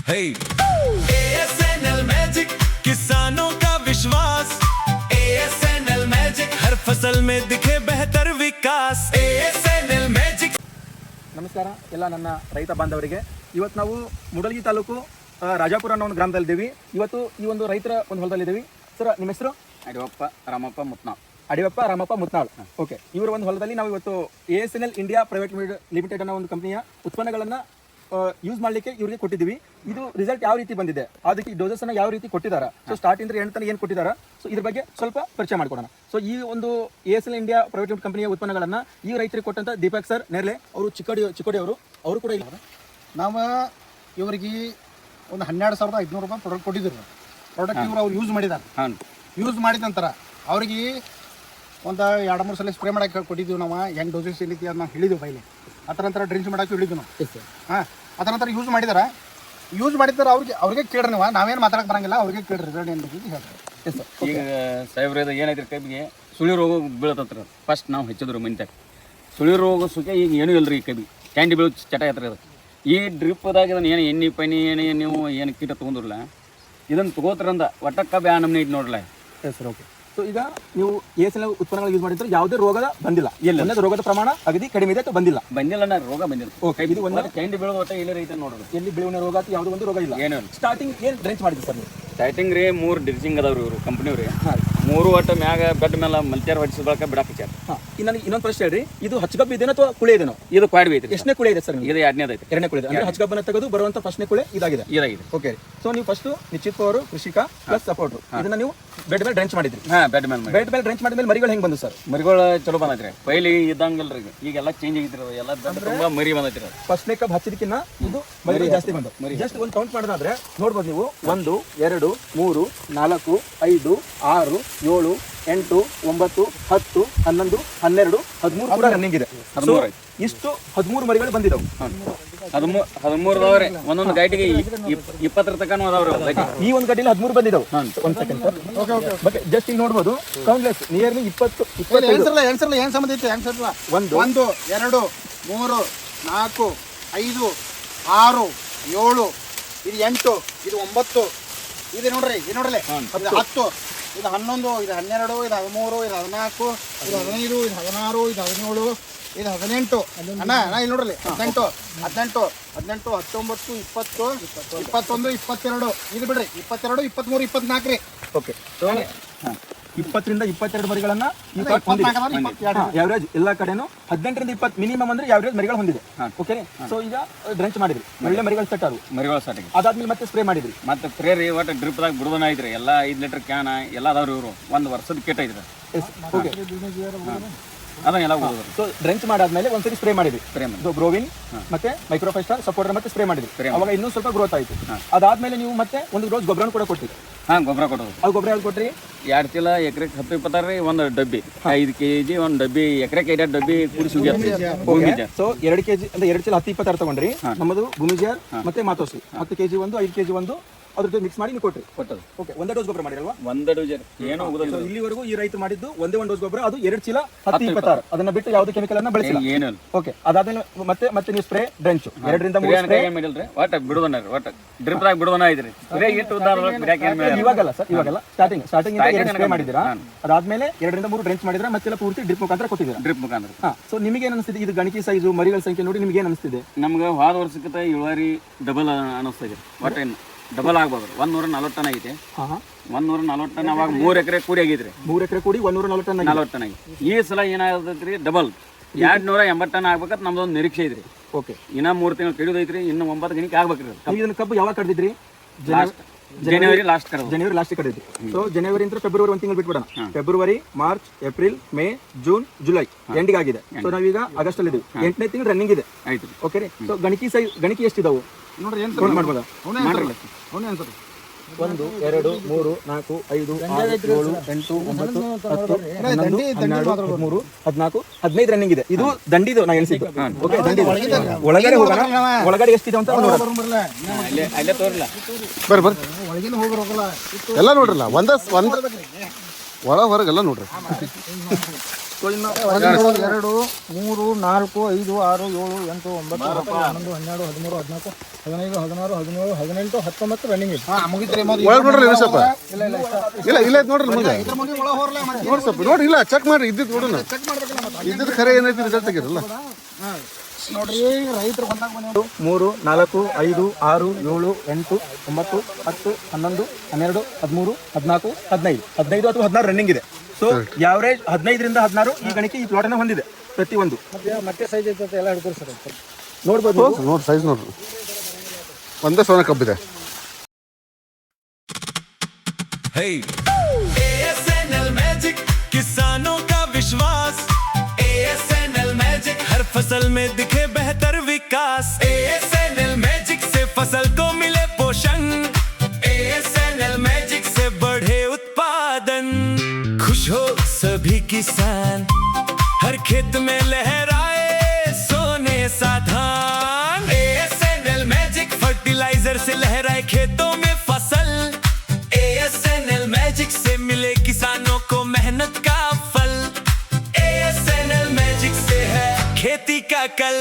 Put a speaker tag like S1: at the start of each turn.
S1: ASNL magic, किसानों का विश्वास। ASNL मैजिक, हर फसल में दिखे बेहतर विकास। ASNL magic.
S2: ನಮಸ್ಕಾರ ಎಲ್ಲ ನನ್ನ ರೈತ ಬಾಂಧವರಿಗೆ. ಇವತ್ತು ನಾವು ಮೂಡಲಗಿ ತಾಲೂಕು ರಾಜಾಪುರ ಅನ್ನೋ ಒಂದು ಗ್ರಾಮದಲ್ಲಿದ್ದೀವಿ. ಇವತ್ತು ಈ ಒಂದು ರೈತರ ಒಂದು ಹೊಲದಲ್ಲಿದ್ದೀವಿ. ಸರ್, ನಿಮ್ಮ ಹೆಸರು?
S3: ಅಡಿವಪ್ಪ ರಾಮಪ್ಪ ಮುತ್ನಾಳ್.
S2: ಅಡಿವಪ್ಪ ರಾಮಪ್ಪ ಮುತ್ನಾಳ್. ಓಕೆ, ಇವರ ಒಂದು ಹೊಲದಲ್ಲಿ ನಾವು ಇವತ್ತು ASNL ಇಂಡಿಯಾ ಪ್ರೈವೇಟ್ ಲಿಮಿಟೆಡ್ ಅನ್ನೋ ಒಂದು ಕಂಪನಿಯ ಉತ್ಪನ್ನಗಳನ್ನು ಯೂಸ್ ಮಾಡಲಿಕ್ಕೆ ಇವರಿಗೆ ಕೊಟ್ಟಿದ್ದೀವಿ. ಇದು ರಿಸಲ್ಟ್ ಯಾವ ರೀತಿ ಬಂದಿದೆ, ಅದಕ್ಕೆ ಡೋಸಸ್ ಅನ್ನು ಯಾವ ರೀತಿ ಕೊಟ್ಟಿದ್ದಾರೆ, ಸೊ ಸ್ಟಾರ್ಟ್ ಇಂದ ಎಂಡ್ ತನಕ ಏನು ಕೊಟ್ಟಿದ್ದಾರೆ, ಸೊ ಇದ್ರ ಬಗ್ಗೆ ಸ್ವಲ್ಪ ಪರಿಚಯ ಮಾಡ್ಕೊಡೋಣ. ಸೊ ಈ ಒಂದು ASNL ಇಂಡಿಯಾ ಪ್ರೈವೇಟ್ ಲಿಮಿಟೆಡ್ ಕಂಪನಿಯ ಉತ್ಪನ್ನಗಳನ್ನು ಈ ರೈತರಿಗೆ ಕೊಟ್ಟಂತ ದೀಪಕ್ ಸರ್ ನೇರ್ಲೆ ಅವರು ಚಿಕ್ಕೋಡಿ ಅವರು ಕೂಡ ಇಲ್ಲ.
S4: ನಾವು ಇವರಿಗೆ ಒಂದು 12,500 ರೂಪಾಯಿ ಪ್ರಾಡಕ್ಟ್ ಕೊಟ್ಟಿದ್ರು. ಪ್ರಾಡಕ್ಟ್ ಇವರು ಅವ್ರು ಯೂಸ್ ಮಾಡಿದ್ದಾರೆ. ಯೂಸ್ ಮಾಡಿದ ನಂತರ ಅವ್ರಿಗೆ ಒಂದು 2-3 ಸಲ ಸ್ಪ್ರೇ ಮಾಡಕ್ಕೆ ಕೊಟ್ಟಿದ್ದೀವಿ. ನಾವು ಹೆಂಗೆ ಡೋಸಸ್ ಏನೈತಿ ಅದು ನಾವು ಹೇಳಿದ್ವಿ ಬೈಲಿ. ಆ ಥರ ನಂತರ ಡ್ರಿಂಕ್ಸ್ ಮಾಡೋಕೆ ಹೇಳಿದ್ವಿ ನಾವು. ಹಾಂ, ಆ ಥರ ನಂತರ ಯೂಸ್ ಮಾಡಿದ್ದಾರೆ ಅವ್ರಿಗೆ ಕೇಳ್ರಿ. ನೀವು ನಾವೇನು ಮಾತಾಡಕ್ಕೆ ಬರಂಗಿಲ್ಲ, ಅವ್ರಿಗೆ ಕೇಳ್ರಿ ರಿಸಲ್ಟ್ ಏನು ಬಗ್ಗೆ ಹೇಳ್ತಾರೆ.
S3: ಈಗ ಸಾಹೇಬ್ರದ ಏನೈತ್ರಿ ಕಬ್ಬಿಗೆ ಸುಳಿ ರೋಗ ಬೀಳತ್ತತ್ರ. ಫಸ್ಟ್ ನಾವು ಹೆಚ್ಚಿದ್ರು ಮಂತ್ಯಾಗ ಸುಳಿ ರೋಗ ಸುಖ ಈಗ ಏನೂ ಇಲ್ಲ ರೀ. ಕಬ್ಬಿ ಕ್ಯಾಂಡಿ ಬೀಳೋ ಚಟ ಐತ್ರಿ ಅದು. ಈ ಡ್ರಿಪ್ದಾಗ ಇದನ್ನು ಏನು ಎಣ್ಣೆ ಪನಿ ನೀವು ಏನು ಕೀಟ ತೊಗೊಂಡಿರಲ್ಲ, ಇದನ್ನು ತಗೋತ್ರಂದ ಒಟ್ಟ ಕಬ್ಬಿ ಆ ನಮ್ನೆ ಇದು ನೋಡ್ರಲ್ಲ.
S2: Sir, okay. ಸೊ ಈಗ ನೀವು ASNL ಉತ್ಪನ್ನಗಳು ಯೂಸ್ ಮಾಡಿದ್ರೆ ಯಾವುದೇ ರೋಗದ ಬಂದಿಲ್ಲ, ಎಲ್ಲ ರೋಗದ ಪ್ರಮಾಣ ಅಗದಿ ಕಡಿಮೆ ಇದೆ, ಬಂದಿಲ್ಲ
S3: ರೋಗ ಬಂದಿಲ್ಲ.
S2: ಓಕೆ, ಇದು ಒಂದು
S3: ಕ್ಯಾಂಡಿ ಬೀಳೋದು ಒಟ್ಟ ಇಲ್ಲ ರೈತ ನೋಡ್ರಿ.
S2: ಎಲ್ಲಿ ಬೀಳುವ ರೋಗ ಯಾವುದೋ ಒಂದು ರೋಗ ಇಲ್ಲ.
S3: ಏನು
S2: ಸ್ಟಾರ್ಟಿಂಗ್ ಏನು ಡ್ರೆಂಚ್ ಮಾಡಿದ್ರಿ ಸರ್ ನೀವು?
S3: ಸ್ಟಾರ್ಟಿಂಗ್ ರೀ 3 ಡ್ರಿಚಿಂಗ್ ಅದಾವ್ರಿ ಇವರು ಕಂಪ್ನಿಯವ್ರಿ. 3 ಒಟ್ಟ ಮ್ಯಾಗ ಬೆಡ್ ಮೇಲೆ ಮಲ್ಚಾರ ಹೊಡಿಸಿದ ಬಳಕ ಬಿಡಾಕ ಹಚ್ಚಾರ.
S2: ನನಗೆ ಇನ್ನೊಂದು ಪ್ರಶ್ನೆ ಹೇಳ್ರಿ, ಇದು ಹಚ್ಚಗಬ್ಬ ಇದೆನೋ ಅಥವಾ ಕುಳೆ ಇದೆನೋ?
S3: ಇದು ಕ್ವಾಡ್ವಿ ಐತಿ.
S2: ಎಷ್ಟನೇ ಕುಳೆ ಇದೆ ಸರ್?
S3: ಇದು 2ನೇದು ಐತಿ.
S2: 2ನೇ ಕುಳೆ ಅಂದ್ರೆ ಹಚ್ಚಗಬ್ಬನ ತೆಗೆದು ಬರುವಂತ ಫಸ್ಟ್ನೇ ಕುಳೆ ಇದಾಗಿದೆ. ಓಕೆ, ಸೊ ನೀವು ಫಸ್ಟ್ ನಿಶ್ಚಿತ್ ಅವರು ಕೃಷಿಕ ಪ್ಲಸ್ ಸಪೋರ್ಟ್ ಇದನ್ನ ನೀವು ಬೆಡ್ ಮೇಲೆ ಡ್ರೆಂಚ್ ಮಾಡಿದ್ರಿ.
S3: ಬೆಡ್ ಮೇಲೆ
S2: ಡ್ರೆಂಚ್ ಮಾಡಿದ್ಮೇಲೆ ಮರಿಗಳು ಹೆಂಗ್ ಬಂದು ಸರ್?
S3: ಮರಿಗಳು ಚಲೋ ಬಂದೈತ್ರಿ. ಪೈಲಿ ಇದ್ದಂಗಿಲ್ರಿ, ಈಗೆಲ್ಲ ಚೇಂಜ್ ಆಗಿದ್ರಿ. ಎಲ್ಲ ತುಂಬಾ ಮರಿ ಬಂದೈತ್ರಿ.
S2: ಫಸ್ಟ್ನೇ ಕಬ್ ಹಚ್ಚಿದಕ್ಕಿಂತ ಇದು ಮರಿ ಜಾಸ್ತಿ ಬಂದು. ಜಸ್ಟ್ ಒಂದು ಕೌಂಟ್ ಮಾಡೋದಾದ್ರೆ ನೋಡ್ಬೋದು ನೀವು, 1 2 3 4 5 6 7 8 9 10 11 12 13 ಕೂಡ ರನ್ನಿಂಗ್ ಇದೆ. ಇಷ್ಟು 13 ಮರಿಗಳು ಬಂದಿದ್ದವು.
S3: 13 ಅದಾವ್ರಿ. ಒಂದೊಂದು ಗೈಟಿಗೆ 20 ತನಕ ಅದಾವ್ರಿ.
S2: ಈ ಒಂದು ಗಡ್ಡಿಲಿ 13 ಬಂದಿದ್ದವು. ಒಂದು ಸೆಕೆಂಡ್ ಸರ್. ಓಕೆ, ಜಸ್ಟ್ ಇಲ್ಲಿ ನೋಡ್ಬೋದು ಕೌಂಟ್ಲೆಸ್ ನಿಯರ್ಲಿ 20
S4: ಏನು ಸಂಬಂಧ ಐತಿ? 1 2 3 4 5 6 7 ಇದು 8 ಇದು 9 ಇದು ನೋಡ್ರಿ, ಇದು 10 ಇದು 11 ಇದು 12 ಇದು 13 ಇದು 14 ಇದು 15 ಇದು 16 ಇದು 17 ಇದು 18 ಅಣ್ಣ ಇಲ್ಲಿ ನೋಡ್ರಿ 18 19 20 21 22 ಇದು ಬಿಡ್ರಿ 22 23 24 ರೀ.
S2: ಓಕೆ, 20 ರಿಂದ 22 ಮರಿಗಳನ್ನ ಯಾವ್ರೇಜ್ ಎಲ್ಲ ಕಡೆನೂ 18 ರಿಂದ 20 ಮಿನಿಮಮ್ ಅಂದ್ರೆ ಯಾವ್ರೇಜ್ ಮರಿಗಳು ಹೊಂದಿದೆ. ಓಕೆ, ಸೊ ಈಗ ಡ್ರೆಂಚ್ ಮಾಡಿದ್ರಿ, ಒಳ್ಳೆ ಮರಿಗಳು ಸೆಟ್ ಆದವು.
S3: ಮರಿಗಳು ಸೆಟ್
S2: ಅದಾದ್ಮೇಲೆ ಮತ್ತೆ ಸ್ಪ್ರೇ ಮಾಡಿದ್ರಿ.
S3: ಮತ್ತೆ ಸ್ಪ್ರೇ ರೀ ಒಟ್ಟು ಡ್ರಿಪ್ದಾಗ ಬಿಡುದನ ಐತ್ರಿ. ಎಲ್ಲ 5 ಲೀಟರ್ ಕ್ಯಾನ್ ಎಲ್ಲ ಅದಾವ್ರಿ. ಇವರು 1 ವರ್ಷದ ಕೆಟ್ಟ ಐತ್ರಿ.
S2: ಓಕೆ,
S3: ಅದನ್ನೆಲ್ಲ ಹೋದ್ರು.
S2: ಸೊ ಡ್ರೆಂಚ್ ಮಾಡಾದ್ಮೇಲೆ ಒಂದ್ಸರಿ ಸ್ಪ್ರೇ ಮಾಡಿದ್ವಿ. ಸೊ ಗ್ರೋವಿನ್ ಮತ್ತೆ ಮೈಕ್ರೋಫೈಸ್ಟಾರ್ ಸಪೋರ್ಟರ್ ಮತ್ತೆ ಸ್ಪ್ರೇ ಮಾಡಿದ್ವಿ. ಅವಾಗ ಇನ್ನೂ ಸ್ವಲ್ಪ ಗ್ರೋತ್ ಆಯ್ತು. ಅದಾದ್ಮೇಲೆ ನೀವು ಮತ್ತೆ ಒಂದು ಡೋಸ್ ಗೊಬ್ಬರ ಕೂಡ ಕೊಟ್ಟಿರಿ.
S3: ಗೊಬ್ಬರ ಕೊಡೋದು.
S2: ಅದು ಗೊಬ್ಬರ ಯಾವ್ದು ಕೊಟ್ರಿ?
S3: 2 ಚೀಲ ಎಕರೆಗೆ 10-20 ರೀ. ಒಂದು ಡಬ್ಬಿ 5 kg, ಒಂದು ಡಬ್ಬಿ ಎಕರೆಗೆ 5 ಡಬ್ಬಿ ಕೂಡಿಸಿ.
S2: ಸೊ 2 kg ಅಂದ್ರೆ 2 ಚೀಲ 10-20 ತಗೊಂಡ್ರಿ. ನಮ್ಮದು ಭೂಮಿಜಾರ್ ಮತ್ತೆ ಮಾತೋಸಿ 10 kg ಒಂದು 5 kg ಒಂದು ಅದ್ರ ಜೊತೆ ಮಿಕ್ಸ್ ಮಾಡಿ ನೀವು ಕೊಟ್ಟರು. ಓಕೆ, ಒಂದೇ ಡೋಸ್ ಗೊಬ್ಬರ ಮಾಡಿರಲ್ವಾ?
S3: ಒಂದೇ ಡೋಸ್ ಏನು ಹೋಗುದಿಲ್ಲ.
S2: ಇಲ್ಲಿವರೆಗೂ ಈ ರೈತ ಮಾಡಿದ್ದು ಒಂದೇ ಒಂದು ಡೋಸ್ ಗೊಬ್ಬರ, ಅದು 2 ಚೀಲ 10-26. ಅದನ್ನ ಬಿಟ್ಟು ಯಾವುದೇ ಕೆಮಿಕಲ್ ಅನ್ನ ಬಳಸಿಲ್ಲ.
S3: ಏನು.
S2: ಓಕೆ, ಅದಾದ್ಮೇಲೆ ಮತ್ತೆ ನೀವು ಸ್ಪ್ರೇ ಡ್ರೆಂಚ್ 2 ರಿಂದ 3 ಸ್ಪ್ರೇ
S3: ಮಾಡಿಲ್ರಿ. ಒಟ್ಟ ಬಿಡುವನ ರೀ, ಒಟ್ಟ ಡ್ರಿಪ್ ದಾಗ ಬಿಡುವನ ಐತ್ರಿ.
S2: ಇವಾಗಲ್ಲ ಸರ್, ಇವಾಗಲ್ಲ ಸ್ಟಾರ್ಟಿಂಗ್ 2 ಸ್ಪ್ರೇ ಮಾಡಿದಿರಾ. ಅದಾದ್ಮೇಲೆ 2 ರಿಂದ 3 ಡ್ರೆಂಚ್ ಮಾಡಿದ್ರೆ ಮತ್ತೆ ಪೂರ್ತಿ ಡ್ರಿಪ್ ಮುಖಾಂತರ ಕೊಟ್ಟಿದ್ದೀರಾ.
S3: ಡ್ರಿಪ್ ಮುಖಾಂತರ.
S2: ಸೊ ನಿಮಗೆ ಏನು ಅನಿಸ್ತಿದೆ ಇದು ಗಣಿಕೆ ಸೈಜು ಮರಿಗಳ ಸಂಖ್ಯೆ ನೋಡಿ ನಿಮಗೆ ಏನು ಅನಿಸ್ತಿದೆ?
S3: ನಮ್ಗೆ ಹೋದ ವರ್ಷಕ್ಕಿಂತ ಇಳುವರಿ ಡಬಲ್ ಅನಿಸ್ತಾ ಇದೆ. ಒಟ್ಟು ಡಬಲ್ ಆಗ್ಬೋದು. 140 ಟನ್ ಐತೆ. 140 ಟನ್. ಅವಾಗ 3 ಎಕರೆ ಕೂಡಿ ಆಗಿದ್ರಿ.
S2: 3 ಎಕರೆ ಕೂಡಿ 140
S3: ಟನ್ ಆಗಿ. ಈ ಸಲ ಏನಾಗತೈತ್ರಿ, ಡಬಲ್ 280 ಟನ್ ಆಗ್ಬೇಕಂತ ನಮ್ದೊಂದು ನಿರೀಕ್ಷೆ ಐತ್ರಿ. ಓಕೆ, ಇನ್ನ 3 ತಿಂಗಳು ಕಡಿಯೋದೈತ್ರಿ. ಇನ್ನು 9 ಗಣಿಕೆ ಆಗ್ಬೇಕ್ರಿ.
S2: ಇದನ್ನ ಕಬ್ಬು ಯಾವಾಗ ಕಡ್ದಿದ್ರಿ?
S3: ಜನವರಿ ಲಾಸ್ಟ್
S2: ಕಡಿದ್ರಿ. ಸೊ ಜನವರಿ ಅಂತ ಫೆಬ್ರವರಿ 1 ತಿಂಗಳು ಬಿಟ್ಬಿಡೋಣ. ಫೆಬ್ರವರಿ, ಮಾರ್ಚ್, ಏಪ್ರಿಲ್, ಮೇ, ಜೂನ್, ಜುಲೈ ಎಂಡಿಗೆ ಆಗಿದೆ. ಸೊ ನಾವೀಗ ಆಗಸ್ಟ್ ಅಲ್ಲಿ ಇದೀವಿ. 8ನೇ ತಿಂಗಳು ರನ್ನಿಂಗ್ ಇದೆ. ಓಕೆ ರೀ. ಸೊ ಗಣಿಕೆ ಎಷ್ಟಿದಾವು
S4: ನೋಡ್ರಿ? ಏನು
S2: ಮಾಡ್ಬೋದಾ? 1 2 3 4 5 6 7 8 9 10 11 12 13 14 15 ರನ್ನಿಂಗ್ ಇದೆ. ಇದು ದಂಡಿದು ನಾ ಎಣಿಸಿದ್ದು. ಓಕೆ, ದಂಡಿ ಒಳಗಡೆ ಹೋಗೋಣ. ಒಳಗಡೆ ಎಷ್ಟಿದೆ ಅಂತ ನೋಡೋಣ.
S3: ಅಲ್ಲೇ ತೋರಿಲ್ಲ.
S4: ಬರ್ರಿ ಒಳಗಿನ ಹೋಗೋಲ್ಲ ಎಲ್ಲ ನೋಡ್ರಲ್ಲ. ಒಳ ಹೊರಗೆಲ್ಲ ನೋಡ್ರಿ.
S2: ಸೊ ಇನ್ನು
S4: 1 2 3 4 5 6 7 8 9 10 11 12 13 14 15 16 17 18 19 ರನ್ನಿಂಗ್ ಇದೆ. ಮುಗಿತ್ರಿ
S5: ಒಳಗೆ ನೋಡ್ರಿ ಇವ್ರು ಸ್ವಲ್ಪ
S4: ಇಲ್ಲ ಇಲ್ಲ
S5: ಇಲ್ಲ ಇಲ್ಲ ಐತೆ ನೋಡ್ರಿ ಮುಂದೆ
S4: ಇದ್ರ ಮುಂದೆ ಒಳ ಹೋರ್ಲ ಮತ್ತೆ
S5: ನೋಡಿ ಸ್ವಲ್ಪ ನೋಡಿ ಇಲ್ಲ ಚೆಕ್ ಮಾಡ್ರಿ ಇದ್ದಿದ್ದು ನೋಡೋಣ
S4: ಚೆಕ್ ಮಾಡ್ಬೇಕಲ್ಲ ಮತ್ತೆ
S5: ಇದ್ದಿದ್ದು ಖರೆ ಏನೈತಿ ರಿಸಲ್ಟ್ ತೆಗಿರಲ್ಲ
S4: ನೋಡ್ರಿ ರೈತರು ಹೊಂದಾಗ ಬಂದ
S2: 3 4 5 6 7 8 9 10 11 12 13 14 15 15 ಅಥವಾ 16 ರನ್ನಿಂಗ್ ಇದೆ. ಸೊ ಯಾವರೇಜ್ 15ರಿಂದ 16 ಈ ಗಣಿಕೆ ಈ ಪ್ಲಾಟ್ ಅನ್ನ ಹೊಂದಿದೆ ಪ್ರತಿಯೊಂದು.
S4: ಮತ್ತೆ ಸೈಜ್ ಐತೆ ಎಲ್ಲ ಹಿಡ್ಕೊರಿ ಸರ್
S2: ನೋಡ್ಬೋದು
S5: ನೋಡಿ ಸೈಜ್ ನೋಡ್ರಿ ಒಂದೇ ಸೋನ ಕಬ್ಬಿದೆ.
S1: Hey, ASNL मैजिक किसानों का विश्वास. ASNL मैजिक हर फसल में दिखे बेहतर विकास. ASNL मैजिक से फसल को मिले पोषण. ASNL मैजिक से बढ़े उत्पादन. खुश हो सभी किसान, हर खेत में लहराए सोने सा धान. ASNL मैजिक फर्टिलाइजर से लहराए खेतों में फसल. ASNL मैजिक से मिले किसानों को मेहनत का फल. ASNL मैजिक से है खेती का कल.